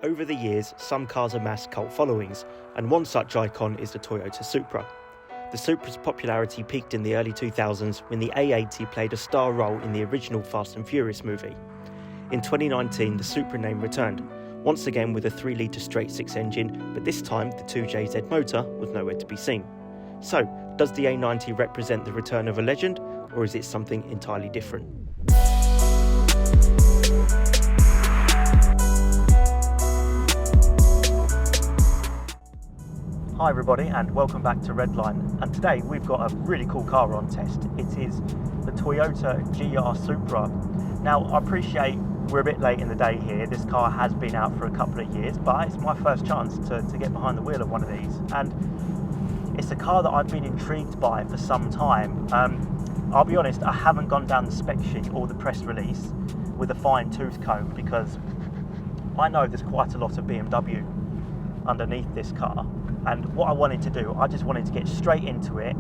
Over the years, some cars amassed cult followings, and one such icon is the Toyota Supra. The Supra's popularity peaked in the early 2000s when the A80 played a star role in the original Fast and Furious movie. In 2019, the Supra name returned, once again with a 3-litre straight-six engine, but this time the 2JZ motor was nowhere to be seen. So, does the A90 represent the return of a legend, or is it something entirely different? Hi everybody, and welcome back to Redline. And today we've got a really cool car on test. It is the Toyota GR Supra. Now, I appreciate we're a bit late in the day here. This car has been out for a couple of years, but it's my first chance to get behind the wheel of one of these. And it's a car that I've been intrigued by for some time. I'll be honest, I haven't gone down the spec sheet or the press release with a fine tooth comb because I know there's quite a lot of BMW underneath this car. And what I wanted to do, I just wanted to get straight into it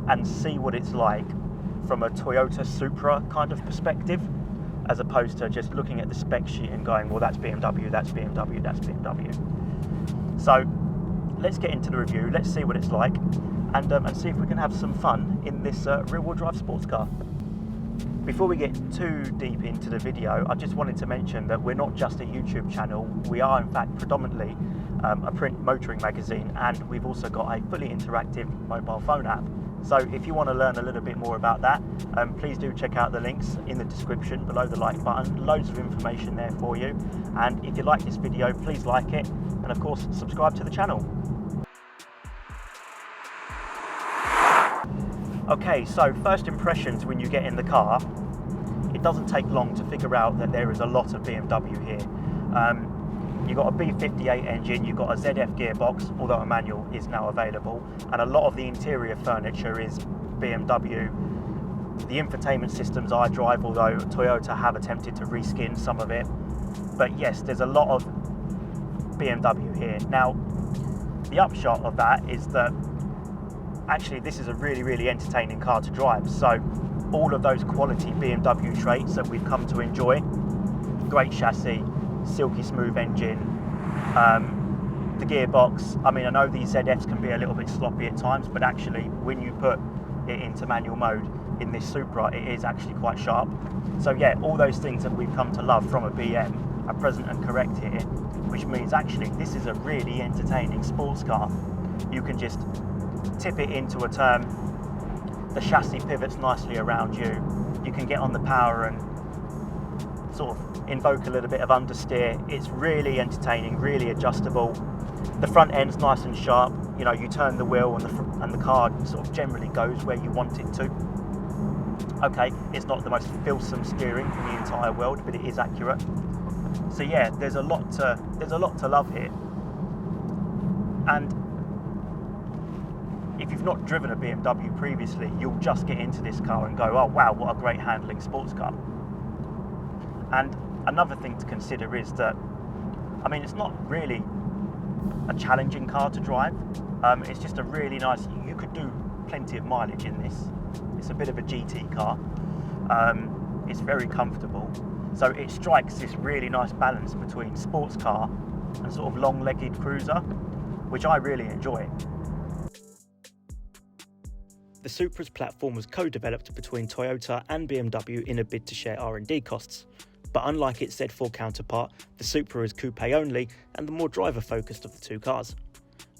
and see what it's like from a Toyota Supra kind of perspective, as opposed to just looking at the spec sheet and going, well, that's BMW, that's BMW, that's BMW. So let's get into the review, let's see what it's like, and see if we can have some fun in this rear-wheel drive sports car. Before we get too deep into the video, I just wanted to mention that we're not just a YouTube channel, we are in fact predominantly a print motoring magazine, and we've also got a fully interactive mobile phone app. So if you want to learn a little bit more about that, please do check out the links in the description below the like button. Loads of information there for you. And if you like this video, please like it, and of course subscribe to the channel. Okay, so first impressions when you get in the car, it doesn't take long to figure out that there is a lot of BMW here. You've got a B58 engine, you've got a ZF gearbox, although a manual is now available, and a lot of the interior furniture is BMW. The infotainment systems I drive, although Toyota have attempted to reskin some of it. But yes, there's a lot of BMW here. Now, the upshot of that is that actually this is a really, really entertaining car to drive. So all of those quality BMW traits that we've come to enjoy, great chassis, silky smooth engine, the gearbox. I mean, I know these ZFs can be a little bit sloppy at times, but actually when you put it into manual mode in this Supra, it is actually quite sharp. So yeah, all those things that we've come to love from a BM are present and correct here, which means actually this is a really entertaining sports car. You can just tip it into a turn, the chassis pivots nicely around you, you can get on the power and sort of invoke a little bit of understeer. It's really entertaining, really adjustable. The front end's nice and sharp. You know, you turn the wheel and the car sort of generally goes where you want it to. Okay, it's not the most fulsome steering in the entire world, but it is accurate. So yeah, there's a lot to love here. And if you've not driven a BMW previously, you'll just get into this car and go, oh wow, what a great handling sports car. And another thing to consider is that, I mean, it's not really a challenging car to drive. It's just a really nice, you could do plenty of mileage in this. It's a bit of a GT car. It's very comfortable. So it strikes this really nice balance between sports car and sort of long-legged cruiser, which I really enjoy. The Supra's platform was co-developed between Toyota and BMW in a bid to share R&D costs. But unlike its Z4 counterpart, the Supra is coupe only and the more driver-focused of the two cars.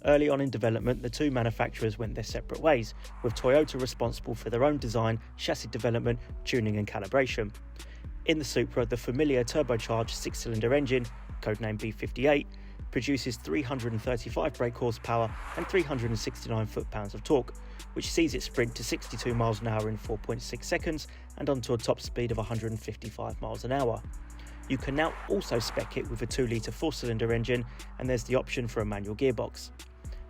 Early on in development, the two manufacturers went their separate ways, with Toyota responsible for their own design, chassis development, tuning and calibration. In the Supra, the familiar turbocharged six-cylinder engine, codenamed B58, produces 335 brake horsepower and 369 foot-pounds of torque, which sees it sprint to 62 miles an hour in 4.6 seconds and onto a top speed of 155 miles an hour. You can now also spec it with a 2-litre 4-cylinder engine, and there's the option for a manual gearbox.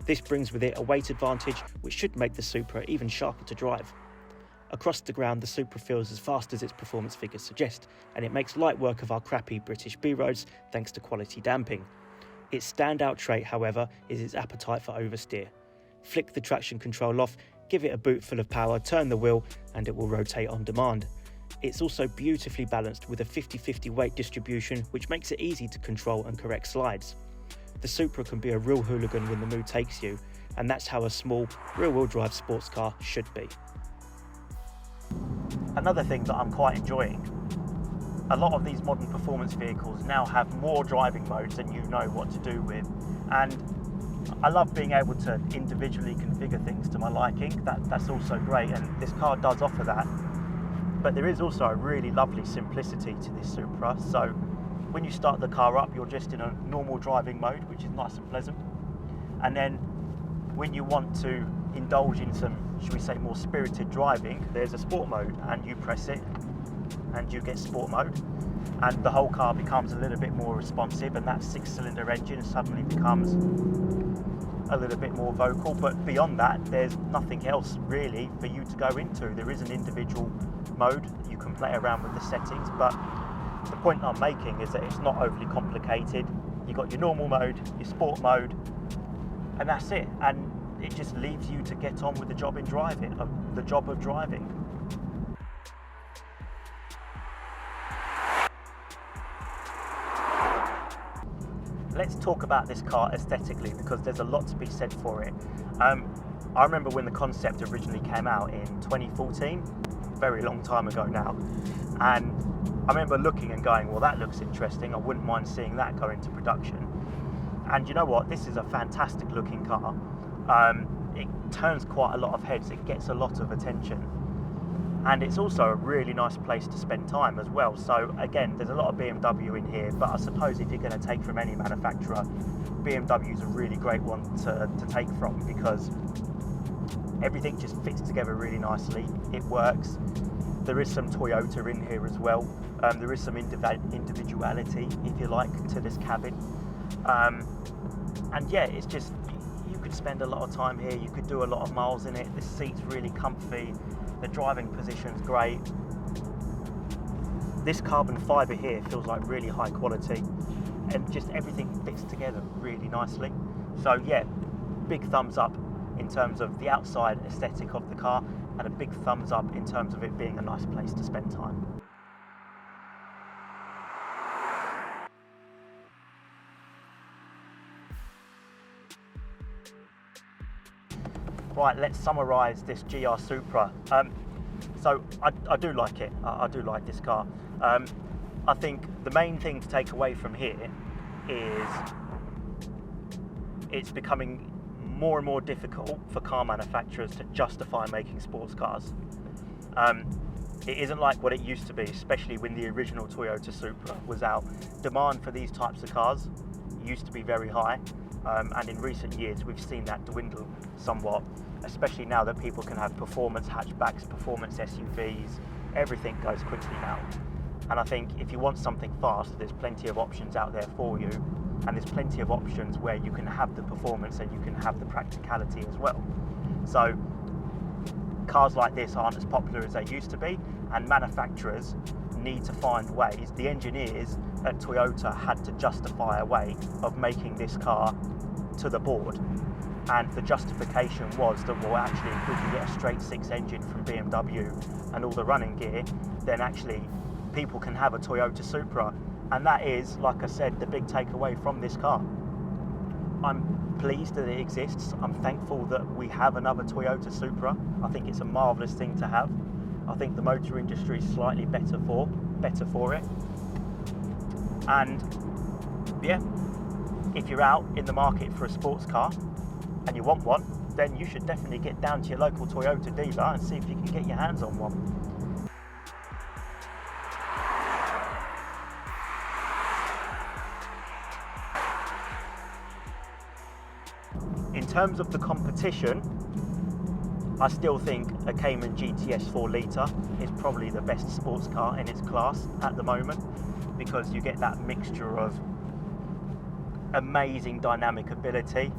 This brings with it a weight advantage, which should make the Supra even sharper to drive. Across the ground, the Supra feels as fast as its performance figures suggest, and it makes light work of our crappy British B-roads thanks to quality damping. Its standout trait, however, is its appetite for oversteer. Flick the traction control off, give it a boot full of power, turn the wheel, and it will rotate on demand. It's also beautifully balanced with a 50-50 weight distribution, which makes it easy to control and correct slides. The Supra can be a real hooligan when the mood takes you, and that's how a small, rear-wheel drive sports car should be. Another thing that I'm quite enjoying, a lot of these modern performance vehicles now have more driving modes than you know what to do with, and I love being able to individually configure things to my liking. That's also great, and this car does offer that. But there is also a really lovely simplicity to this Supra. So when you start the car up, you're just in a normal driving mode, which is nice and pleasant. And then when you want to indulge in some, should we say, more spirited driving, there's a sport mode, and you press it and you get sport mode, and the whole car becomes a little bit more responsive, and that 6-cylinder engine suddenly becomes a little bit more vocal. But beyond that, there's nothing else really for you to go into. There is an individual mode, you can play around with the settings, but the point I'm making is that it's not overly complicated. You've got your normal mode, your sport mode, and that's it. And it just leaves you to get on with the job of driving. Let's talk about this car aesthetically, because there's a lot to be said for it. I remember when the concept originally came out in 2014, very long time ago now, and I remember looking and going, well, that looks interesting, I wouldn't mind seeing that go into production. And you know what, this is a fantastic looking car. It turns quite a lot of heads, it gets a lot of attention, and it's also a really nice place to spend time as well. So again, there's a lot of BMW in here, but I suppose if you're going to take from any manufacturer, BMW is a really great one to take from, because everything just fits together really nicely, it works. There is some Toyota in here as well. There is some individuality, if you like, to this cabin. And yeah, it's just, you could spend a lot of time here, you could do a lot of miles in it. The seat's really comfy, the driving position's great. This carbon fibre here feels like really high quality, and just everything fits together really nicely. So yeah, big thumbs up in terms of the outside aesthetic of the car, and a big thumbs up in terms of it being a nice place to spend time. Right, let's summarise this GR Supra. So I do like it, I do like this car. I think the main thing to take away from here is it's becoming more and more difficult for car manufacturers to justify making sports cars. It isn't like what it used to be, especially when the original Toyota Supra was out. Demand for these types of cars used to be very high, and in recent years we've seen that dwindle somewhat, especially now that people can have performance hatchbacks, performance SUVs, everything goes quickly now. And I think if you want something fast, there's plenty of options out there for you, and there's plenty of options where you can have the performance and you can have the practicality as well. So cars like this aren't as popular as they used to be, and manufacturers need to find ways. The engineers at Toyota had to justify a way of making this car to the board, and the justification was that, well, actually, if we can get a straight 6 engine from BMW and all the running gear, then actually people can have a Toyota Supra. And that is, like I said, the big takeaway from this car. I'm pleased that it exists. I'm thankful that we have another Toyota Supra. I think it's a marvellous thing to have. I think the motor industry is slightly better for it. And yeah, if you're out in the market for a sports car and you want one, then you should definitely get down to your local Toyota dealer and see if you can get your hands on one. In terms of the competition, I still think a Cayman GTS 4 litre is probably the best sports car in its class at the moment, because you get that mixture of amazing dynamic ability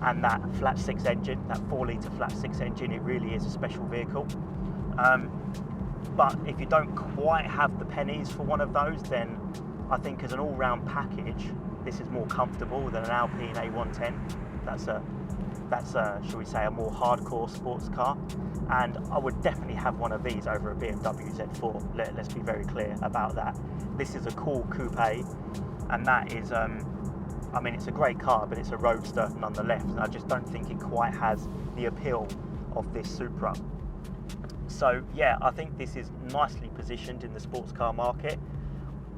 and that flat 6 engine, that 4 litre flat 6 engine. It really is a special vehicle. But if you don't quite have the pennies for one of those, then I think as an all-round package, this is more comfortable than an Alpine A110. that's shall we say, a more hardcore sports car, and I would definitely have one of these over a BMW Z4. Let's be very clear about that. This is a cool coupe, and that is, I mean, it's a great car, but it's a roadster nonetheless, and I just don't think it quite has the appeal of this Supra. So yeah, I think this is nicely positioned in the sports car market.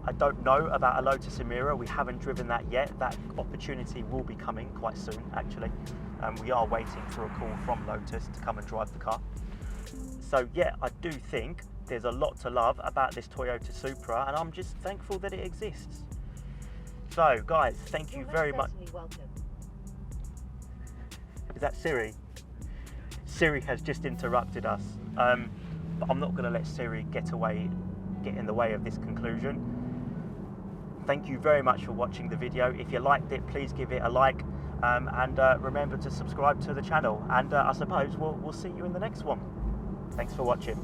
I don't know about a Lotus Emira. We haven't driven that yet. That opportunity will be coming quite soon, actually. We are waiting for a call from Lotus to come and drive the car. So yeah, I do think there's a lot to love about this Toyota Supra, and I'm just thankful that it exists. So guys, thank you very much. Is that Siri? Siri has just interrupted us. But I'm not going to let Siri get in the way of this conclusion. Thank you very much for watching the video. If you liked it, please give it a like, and remember to subscribe to the channel. And I suppose we'll see you in the next one. Thanks for watching.